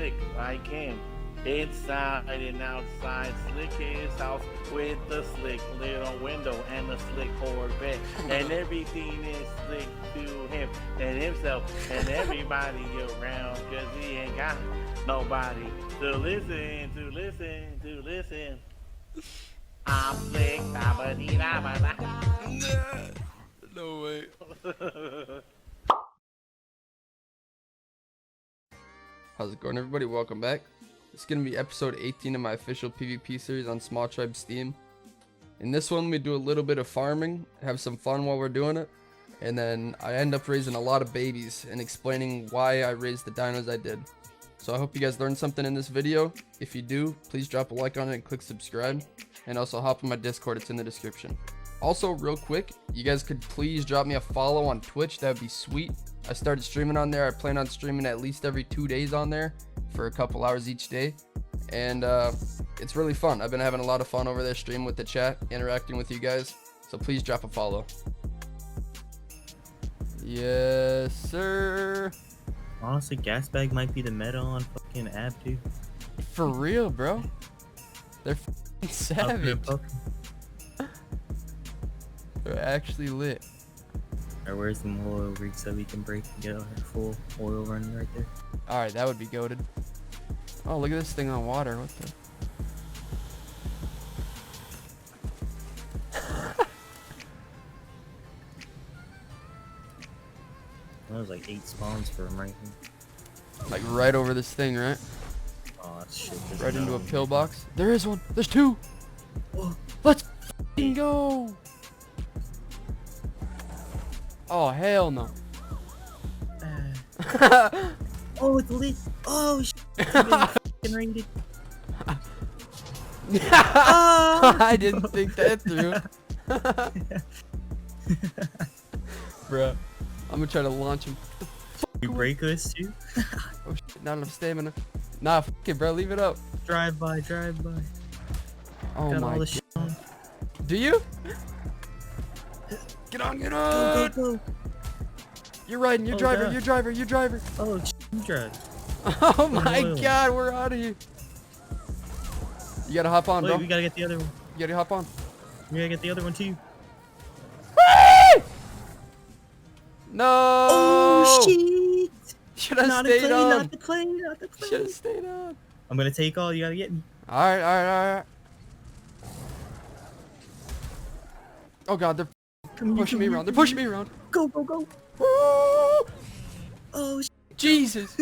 slick like him. Inside and outside, slick his house with the slick little window and the slick Corvette. And everything is slick to him and himself and everybody around, cause he ain't got nobody to listen. I'm slick, No way. How's it going, everybody? Welcome back. It's going to be episode 18 of my official PvP series on Small Tribe Steam. In this one, we do a little bit of farming, have some fun while we're doing it, and then I end up raising a lot of babies and explaining why I raised the dinos I did. So I hope you guys learned something in this video. If you do, please drop a like on it and click subscribe, and also hop on my Discord, it's in the description. Also, real quick, you guys could please drop me a follow on Twitch, that would be sweet. I started streaming on there. I plan on streaming at least every 2 days on there for a couple hours each day, and it's really fun. I've been having a lot of fun over there streaming with the chat, interacting with you guys, so please drop a follow. Yes, sir. Honestly, gas bag might be the meta on fucking ab too. For real, bro. They're f***ing savage. They're actually lit. Alright, where's the oil rigs that we can break and get our full oil running right there? Alright, that would be goated. Oh, look at this thing on water. What the? That was like 8 spawns for him right here. Like right over this thing, right? Oh, shit. Right into a pillbox. There is one. There's 2. Oh. Let's f***ing go. Oh, hell no. Oh, it's lit. Oh, shit. Fucking raided. I didn't think that through. Bruh. I'm gonna try to launch him. You break us too? Oh shit, not enough stamina. Nah, f it, bro. Leave it up. Drive by, drive by. Oh Got my all the god. shit on. Do you? Get on, get on! Go, go, go. You're riding, you're Oh, driver, God. you're driver, you're driver. Oh, you drive. Oh my oil. god, we're out of here. You gotta hop on, Wait, bro. we gotta get the other one. You gotta hop on. We gotta get the other one too. No! Oh shit! Should have Not the stayed plane, on. not the plane, not the plane. Should have stayed on. I'm gonna take all. You gotta get me. Alright, alright, alright. Oh god, they're pushing me around. They're pushing me around. Go, go, go. Woo! Oh, Jesus!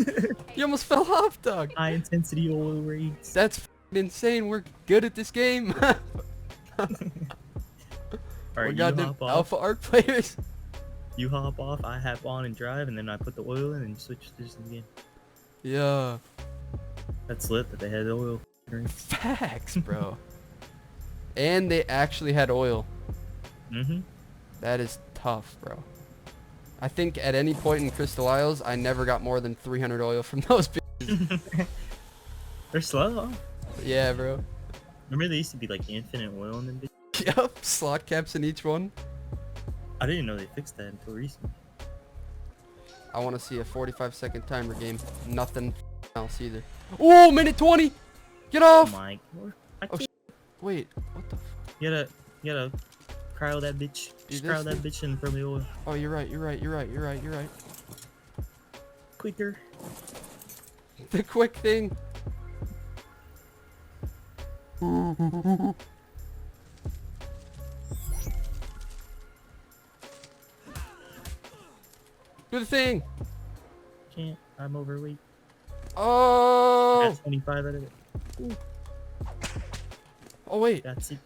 You almost fell off, dog. high intensity oil raids. That's insane. We're good at this game. Alright, We're you goddamn hop off. alpha ARK players. You hop off, I hop on and drive, and then I put the oil in and switch this again. Yeah. That's lit that they had oil. Facts, bro. And they actually had oil. Mm-hmm. That is tough, bro. I think at any point in Crystal Isles, I never got more than 300 oil from those bitches. They're slow. Yeah, bro. Remember they used to be like infinite oil in them bitches? Yep, slot caps in each one. I didn't know they fixed that until recently. I want to see a 45-second timer game. Nothing else either. Oh, minute 20! Get Oh off! my god. I Oh, can't. Wait, what the f? You gotta cryo that bitch. Do Just this cryo that bitch in from the oil. Oh, you're right. Quicker. The quick thing. Do the thing. Can't. I'm overweight. Oh. Got 25 out of it. Ooh, Oh wait, that's it.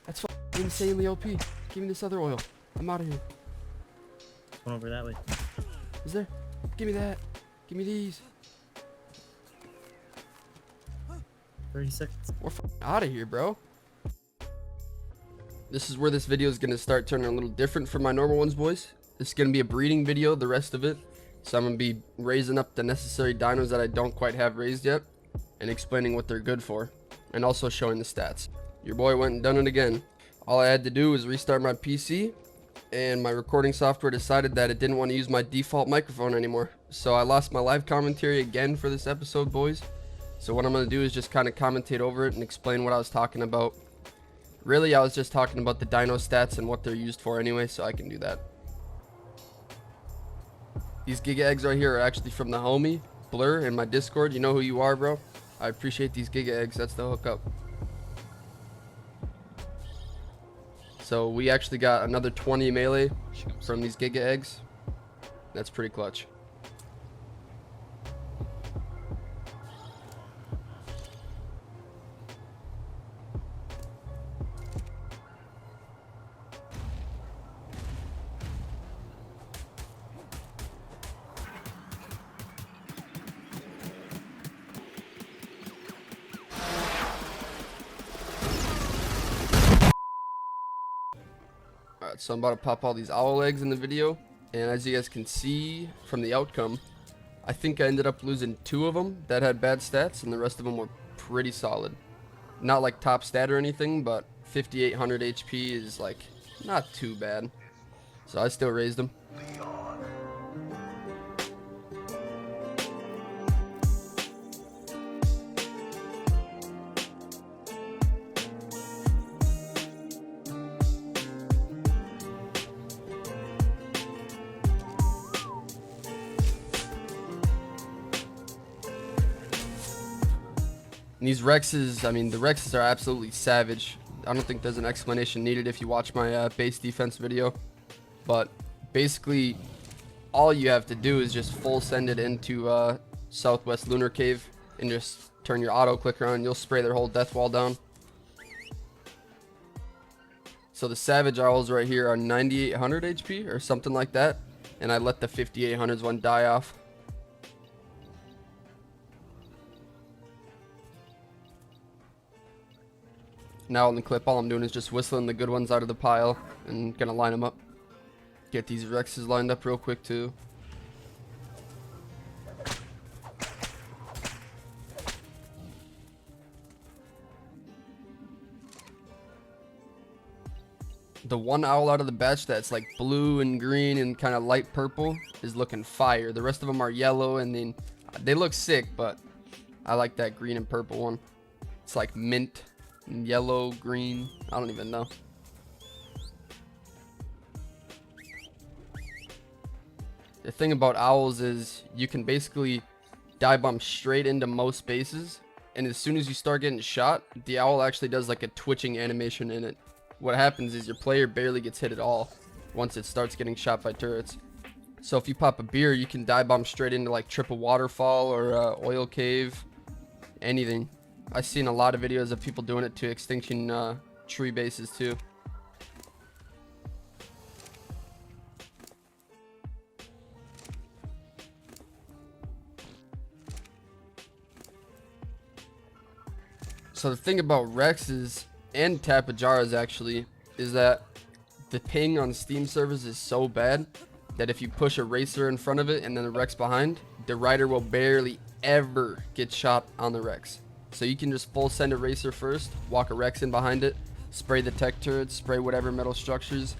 that's insanely OP. Give me this other oil. I'm out of here. Going over that way. Is there? Give me that. Give me these. 30 seconds. We're out of here, bro. This is where this video is going to start turning a little different from my normal ones, boys. This is going to be a breeding video, the rest of it. So I'm going to be raising up the necessary dinos that I don't quite have raised yet, and explaining what they're good for, and also showing the stats. Your boy went and done it again. All I had to do was restart my PC, and my recording software decided that it didn't want to use my default microphone anymore. So I lost my live commentary again for this episode, boys. So what I'm going to do is just kind of commentate over it and explain what I was talking about. Really, I was just talking about the dino stats and what they're used for anyway, so I can do that. These Giga eggs right here are actually from the homie, Blur, in my Discord. You know who you are, bro. I appreciate these Giga eggs. That's the hookup. So we actually got another 20 melee from these Giga eggs. That's pretty clutch. Alright, so I'm about to pop all these owl eggs in the video, and as you guys can see from the outcome, I think I ended up losing 2 of them that had bad stats, and the rest of them were pretty solid. Not like top stat or anything, but 5800 HP is like not too bad. So I still raised them. And these Rexes, I mean, the Rexes are absolutely savage. I don't think there's an explanation needed if you watch my base defense video. But basically, all you have to do is just full send it into Southwest Lunar Cave and just turn your auto clicker on and you'll spray their whole death wall down. So the Savage Owls right here are 9800 HP or something like that. And I let the 5800s one die off. Now in the clip, all I'm doing is just whistling the good ones out of the pile and gonna line them up. Get these Rexes lined up real quick too. The one owl out of the batch that's like blue and green and kind of light purple is looking fire. The rest of them are yellow and then they look sick, but I like that green and purple one. It's like mint. Yellow, green, I don't even know. The thing about owls is you can basically dive bomb straight into most bases, and as soon as you start getting shot, the owl actually does like a twitching animation in it. What happens is your player barely gets hit at all once it starts getting shot by turrets. So if you pop a beer, you can dive bomb straight into like triple waterfall or oil cave, anything. I've seen a lot of videos of people doing it to extinction tree bases too. So the thing about Rexes and Tapajaras actually is that the ping on Steam servers is so bad that if you push a racer in front of it and then the Rex behind, the rider will barely ever get shot on the Rex. So you can just full send a racer first, walk a Rex in behind it, spray the tech turrets, spray whatever metal structures.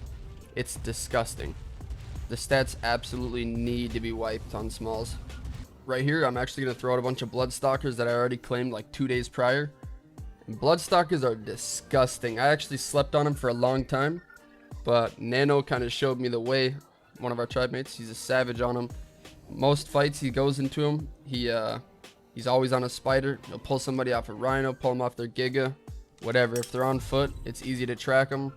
It's disgusting. The stats absolutely need to be wiped on SMALLS. Right here, I'm actually going to throw out a bunch of Bloodstalkers that I already claimed like 2 days prior. And Bloodstalkers are disgusting. I actually slept on them for a long time, but Nano kind of showed me the way. One of our tribe mates, he's a savage on them. Most fights he goes into them, he's always on a spider. He'll pull somebody off a rhino, pull them off their Giga, whatever. If they're on foot, it's easy to track them.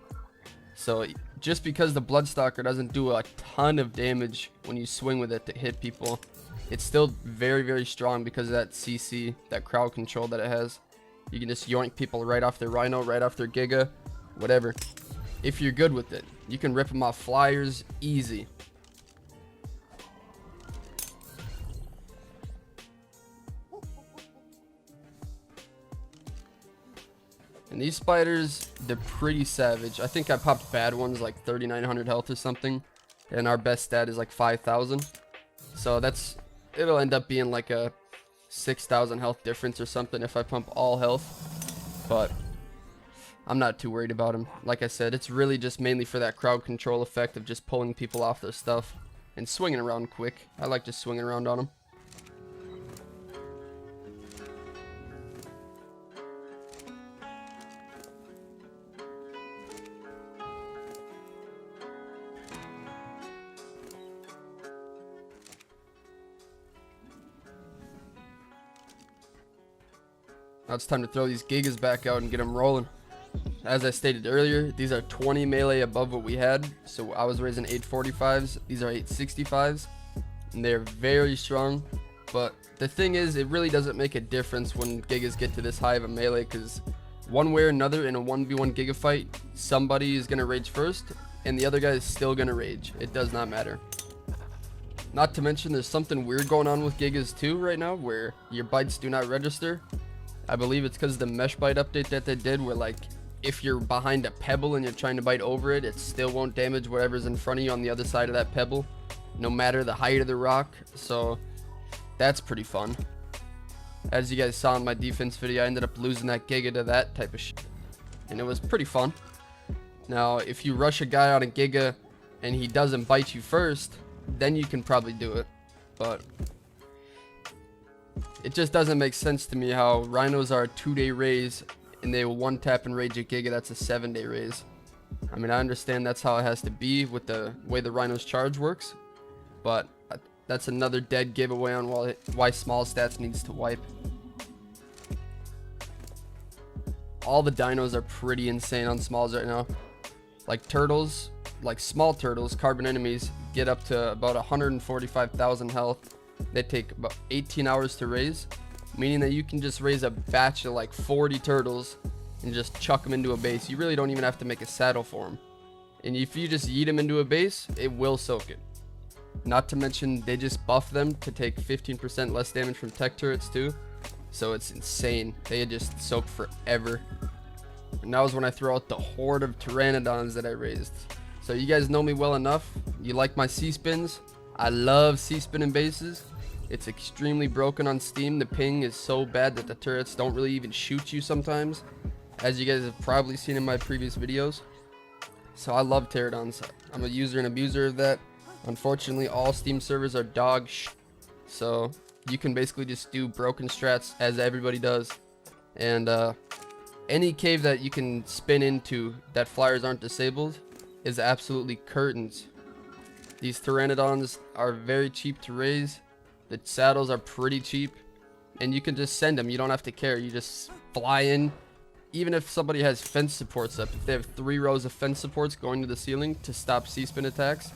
So just because the Bloodstalker doesn't do a ton of damage when you swing with it to hit people, it's still very, very strong because of that CC, that crowd control that it has. You can just yoink people right off their rhino, right off their Giga, whatever. If you're good with it, you can rip them off flyers easy. And these spiders, they're pretty savage. I think I popped bad ones like 3,900 health or something. And our best stat is like 5,000. So it'll end up being like a 6,000 health difference or something if I pump all health. But I'm not too worried about him. Like I said, it's really just mainly for that crowd control effect of just pulling people off their stuff and swinging around quick. I like just swinging around on him. Now it's time to throw these Gigas back out and get them rolling. As I stated earlier, these are 20 melee above what we had, so I was raising 845s. These are 865s, and they're very strong. But the thing is, it really doesn't make a difference when Gigas get to this high of a melee, because one way or another in a 1v1 Giga fight, somebody is going to rage first, and the other guy is still going to rage. It does not matter. Not to mention, there's something weird going on with Gigas too right now, where your bites do not register. I believe it's because of the mesh bite update that they did, where like if you're behind a pebble and you're trying to bite over it, it still won't damage whatever's in front of you on the other side of that pebble, no matter the height of the rock. So that's pretty fun. As you guys saw in my defense video, I ended up losing that Giga to that type of shit, and it was pretty fun. Now if you rush a guy on a Giga and he doesn't bite you first, then you can probably do it, but it just doesn't make sense to me how rhinos are a 2-day raise and they will 1-tap and rage a Giga that's a 7-day raise. I mean, I understand that's how it has to be with the way the rhino's charge works, but that's another dead giveaway on why small stats needs to wipe. All the dinos are pretty insane on smalls right now. Like turtles, like small turtles, carbon enemies, get up to about 145,000 health. They take about 18 hours to raise, meaning that you can just raise a batch of like 40 turtles and just chuck them into a base. You really don't even have to make a saddle for them. And if you just yeet them into a base, it will soak it. Not to mention, they just buff them to take 15% less damage from tech turrets too. So it's insane. They just soak forever. And that was when I throw out the horde of Pteranodons that I raised. So you guys know me well enough. You like my C-spins? I love C-spinning bases. It's extremely broken on Steam. The ping is so bad that the turrets don't really even shoot you sometimes, as you guys have probably seen in my previous videos. So I love Pteranodons. I'm a user and abuser of that. Unfortunately, all Steam servers are dog shit. So you can basically just do broken strats as everybody does. And any cave that you can spin into that flyers aren't disabled is absolutely curtains. These Pteranodons are very cheap to raise. The saddles are pretty cheap, and you can just send them. You don't have to care. You just fly in. Even if somebody has fence supports up, if they have 3 rows of fence supports going to the ceiling to stop C-spin attacks,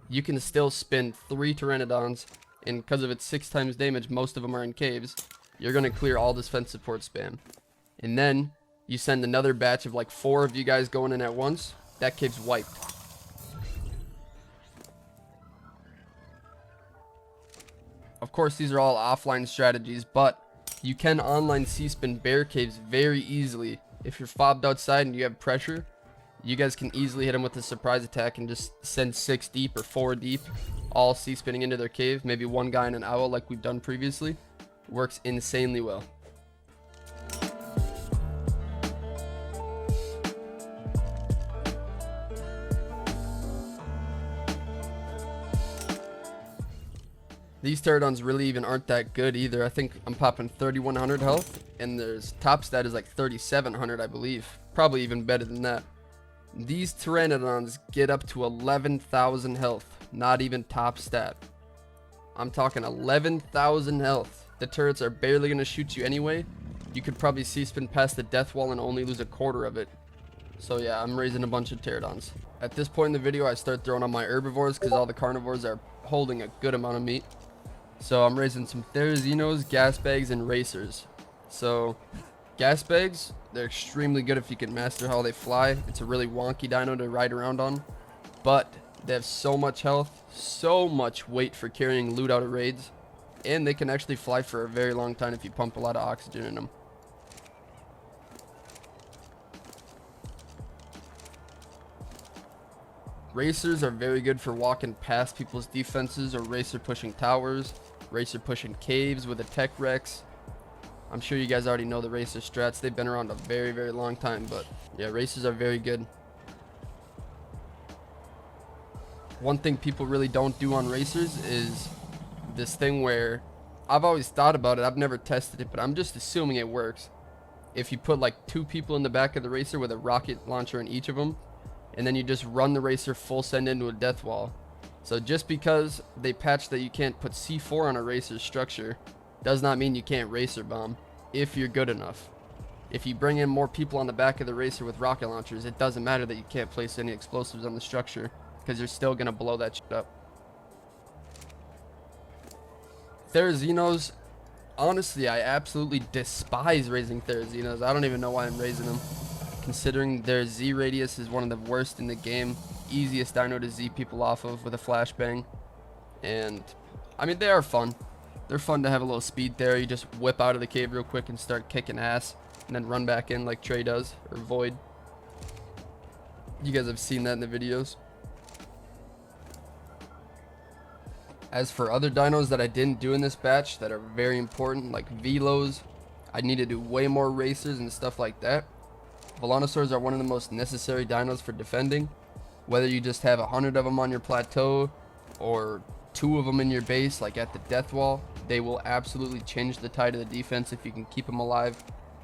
you can still spin 3 Pteranodons, and because of its 6 times damage, most of them are in caves. You're going to clear all this fence support spam. And then you send another batch of like 4 of you guys going in at once. That cave's wiped. Of course, these are all offline strategies, but you can online C-spin bear caves very easily. If you're fobbed outside and you have pressure, you guys can easily hit them with a surprise attack and just send 6 deep or 4 deep, all C-spinning into their cave. Maybe one guy and an owl like we've done previously. Works insanely well. These Pteranodons really even aren't that good either. I think I'm popping 3100 health, and there's top stat is like 3700, I believe. Probably even better than that. These Pteranodons get up to 11,000 health, not even top stat. I'm talking 11,000 health. The turrets are barely going to shoot you anyway. You could probably C-spin past the death wall and only lose a quarter of it. So yeah, I'm raising a bunch of Pteranodons. At this point in the video, I start throwing on my herbivores because all the carnivores are holding a good amount of meat. So I'm raising some Therazinos, gas bags, and racers. So gas bags, they're extremely good if you can master how they fly. It's a really wonky dino to ride around on, but they have so much health, so much weight for carrying loot out of raids, and they can actually fly for a very long time if you pump a lot of oxygen in them. Racers are very good for walking past people's defenses or racer pushing towers, racer pushing caves with a tech rex. I'm sure you guys already know the racer strats. They've been around a very, very long time, but yeah, racers are very good. One thing people really don't do on racers is this thing where I've always thought about it. I've never tested it, but I'm just assuming it works. If you put like 2 people in the back of the racer with a rocket launcher in each of them, and then you just run the racer full send into a death wall. So just because they patched that you can't put C4 on a racer's structure does not mean you can't racer bomb if you're good enough. If you bring in more people on the back of the racer with rocket launchers, it doesn't matter that you can't place any explosives on the structure, because you're still gonna blow that shit up. Therazinos, honestly, I absolutely despise raising Therazinos. I don't even know why I'm raising them, considering their Z radius is one of the worst in the game. Easiest dino to Z people off of with a flashbang. And I mean, they are fun. They're fun to have a little speed there. You just whip out of the cave real quick and start kicking ass, and then run back in like Trey does, or Void. You guys have seen that in the videos. As for other dinos that I didn't do in this batch that are very important, like Velos, I need to do way more racers and stuff like that. Volanosaurs are one of the most necessary dinos for defending. Whether you just have 100 of them on your plateau or 2 of them in your base, like at the death wall, they will absolutely change the tide of the defense if you can keep them alive.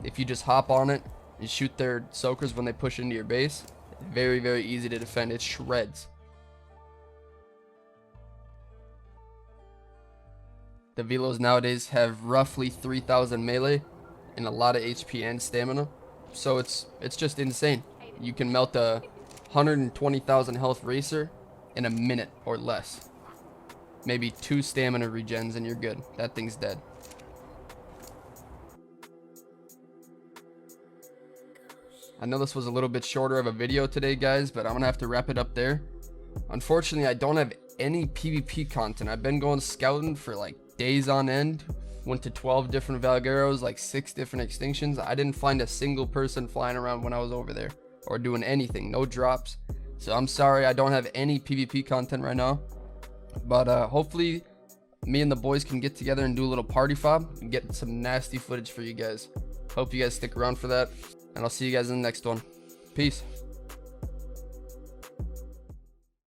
If you just hop on it and shoot their soakers when they push into your base, very, very easy to defend. It shreds. The Velos nowadays have roughly 3,000 melee and a lot of HP and stamina, so it's just insane. You can melt a 120,000 health racer in a minute or less. Maybe 2 stamina regens and you're good. That thing's dead. I know this was a little bit shorter of a video today, guys, but I'm gonna have to wrap it up there. Unfortunately, I don't have any PvP content. I've been going scouting for like days on end. Went to 12 different Valgueros, like 6 different extinctions. I didn't find a single person flying around when I was over there or doing anything. No drops. So I'm sorry I don't have any PvP content right now. But hopefully me and the boys can get together and do a little party fob and get some nasty footage for you guys. Hope you guys stick around for that. And I'll see you guys in the next one. Peace.